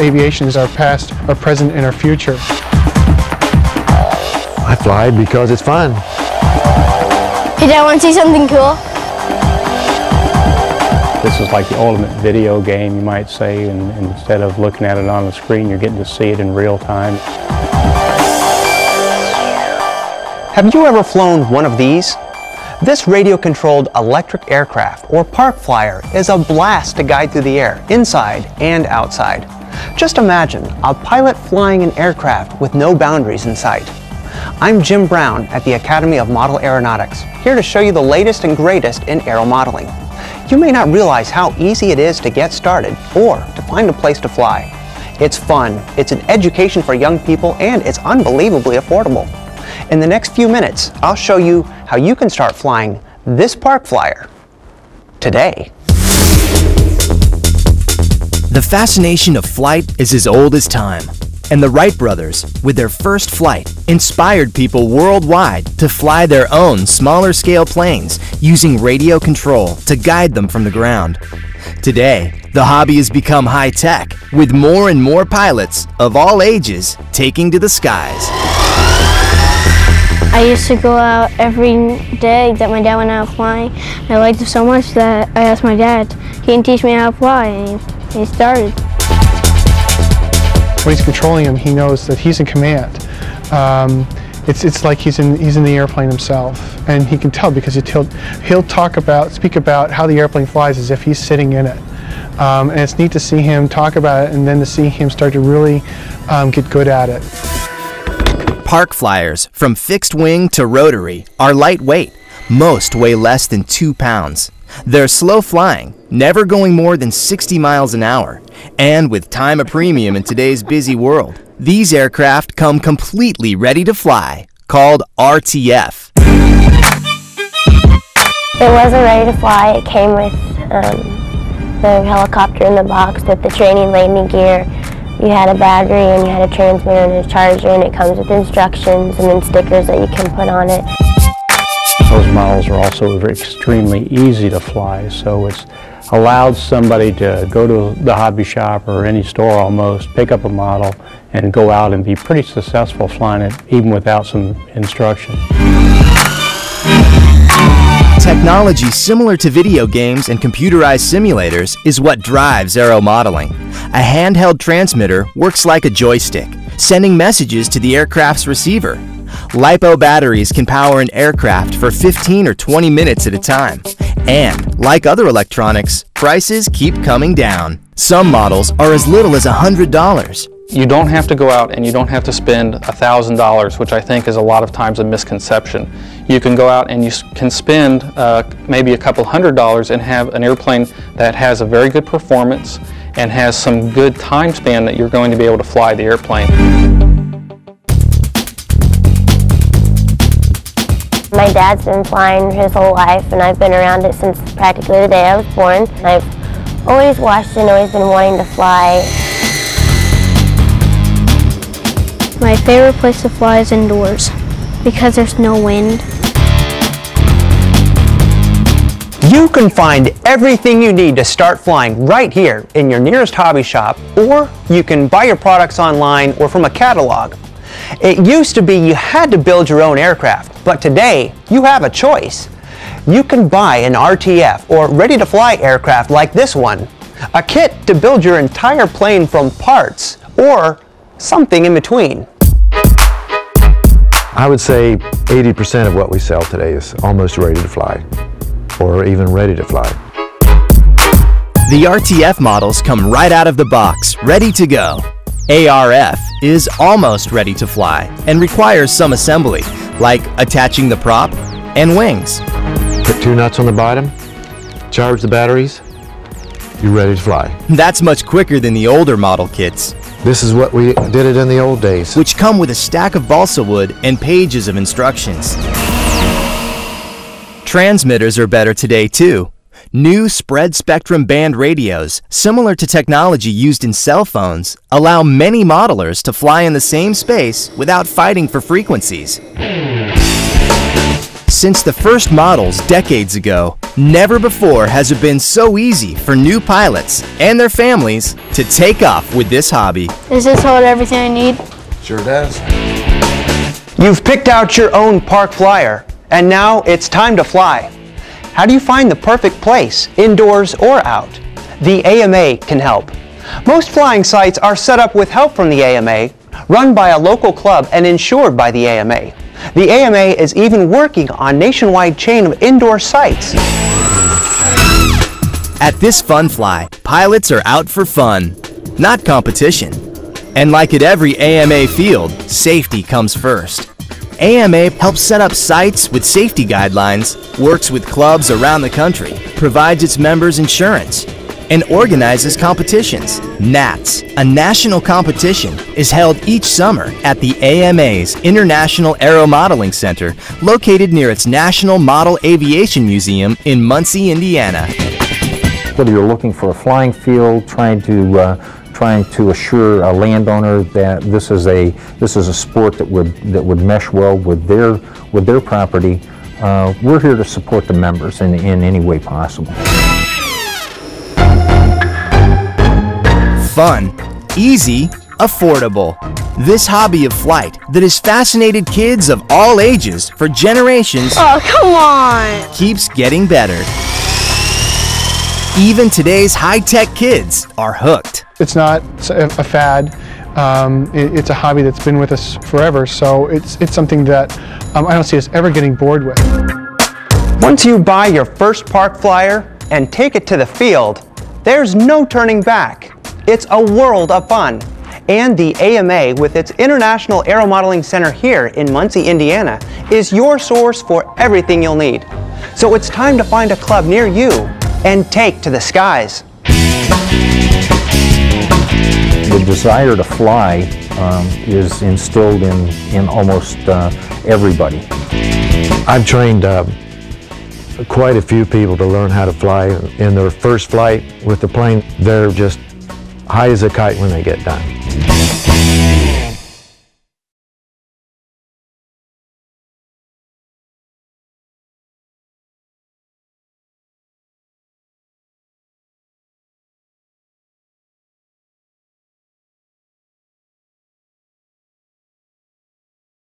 aviation is our past, our present, and our future. I fly because it's fun. Hey Dad, want to see something cool? This is like the ultimate video game, you might say, and instead of looking at it on the screen, you're getting to see it in real time. Have you ever flown one of these? This radio-controlled electric aircraft, or park flyer, is a blast to guide through the air, inside and outside. Just imagine a pilot flying an aircraft with no boundaries in sight. I'm Jim Brown at the Academy of Model Aeronautics, here to show you the latest and greatest in aero modeling. You may not realize how easy it is to get started or to find a place to fly. It's fun, it's an education for young people, and it's unbelievably affordable. In the next few minutes, I'll show you how you can start flying this park flyer today. The fascination of flight is as old as time, and the Wright brothers, with their first flight, inspired people worldwide to fly their own smaller-scale planes using radio control to guide them from the ground. Today, the hobby has become high-tech, with more and more pilots of all ages taking to the skies. I used to go out every day that my dad went out flying. I liked it so much that I asked my dad. He can teach me how to fly, and he started. When he's controlling him, he knows that he's in command. It's like he's in the airplane himself, and he can tell because he'll speak about how the airplane flies as if he's sitting in it. And it's neat to see him talk about it, and then to see him start to really get good at it. Park flyers, from fixed wing to rotary, are lightweight. Most weigh less than 2 pounds. They're slow flying, never going more than 60 miles an hour. And with time a premium in today's busy world, these aircraft come completely ready to fly, called RTF. It wasn't ready to fly. It came with the helicopter in the box with the training landing gear. You had a battery and you had a transmitter and a charger, and it comes with instructions and then stickers that you can put on it. Those models are also extremely easy to fly, so it's allowed somebody to go to the hobby shop or any store almost, pick up a model, and go out and be pretty successful flying it even without some instruction. Technology similar to video games and computerized simulators is what drives aero modeling. A handheld transmitter works like a joystick, sending messages to the aircraft's receiver. LiPo batteries can power an aircraft for 15 or 20 minutes at a time. And, like other electronics, prices keep coming down. Some models are as little as $100. You don't have to go out and you don't have to spend $1,000, which I think is a lot of times a misconception. You can go out and you can spend maybe a couple $100 and have an airplane that has a very good performance and has some good time span that you're going to be able to fly the airplane. My dad's been flying his whole life, and I've been around it since practically the day I was born. I've always watched it and always been wanting to fly. My favorite place to fly is indoors because there's no wind. You can find everything you need to start flying right here in your nearest hobby shop, or you can buy your products online or from a catalog. It used to be you had to build your own aircraft, but today you have a choice. You can buy an RTF or ready-to-fly aircraft like this one, a kit to build your entire plane from parts, or something in between. I would say 80% of what we sell today is almost ready to fly, or even ready to fly. The RTF models come right out of the box, ready to go. ARF is almost ready to fly and requires some assembly, like attaching the prop and wings. Put 2 nuts on the bottom, charge the batteries, you're ready to fly. That's much quicker than the older model kits. This is what we did it in the old days. Which come with a stack of balsa wood and pages of instructions. Transmitters are better today too. New spread-spectrum band radios, similar to technology used in cell phones, allow many modelers to fly in the same space without fighting for frequencies. Since the first models decades ago, Never before has it been so easy for new pilots and their families to take off with this hobby. Does this hold everything I need? Sure does. You've picked out your own park flyer, and now it's time to fly. How do you find the perfect place, indoors or out? The AMA can help. Most flying sites are set up with help from the AMA, run by a local club and insured by the AMA. The AMA is even working on a nationwide chain of indoor sites. At this Fun Fly, pilots are out for fun, not competition. And like at every AMA field, safety comes first. AMA helps set up sites with safety guidelines, works with clubs around the country, provides its members insurance, and organizes competitions. NATS, a national competition, is held each summer at the AMA's International Aero Modeling Center, located near its National Model Aviation Museum in Muncie, Indiana. Whether you're looking for a flying field, trying to assure a landowner that this is a sport that would mesh well with their property, we're here to support the members in any way possible. Fun, easy, affordable. This hobby of flight that has fascinated kids of all ages for generations Come on! keeps getting better. Even today's high-tech kids are hooked. It's not a fad. It's a hobby that's been with us forever, so it's something that I don't see us ever getting bored with. Once you buy your first park flyer and take it to the field, there's no turning back. It's a world of fun. And the AMA, with its International Aero Modeling Center here in Muncie, Indiana, is your source for everything you'll need. So it's time to find a club near you and take to the skies. The desire to fly is instilled in almost everybody. I've trained quite a few people to learn how to fly. In their first flight with the plane, they're just high as a kite when they get done.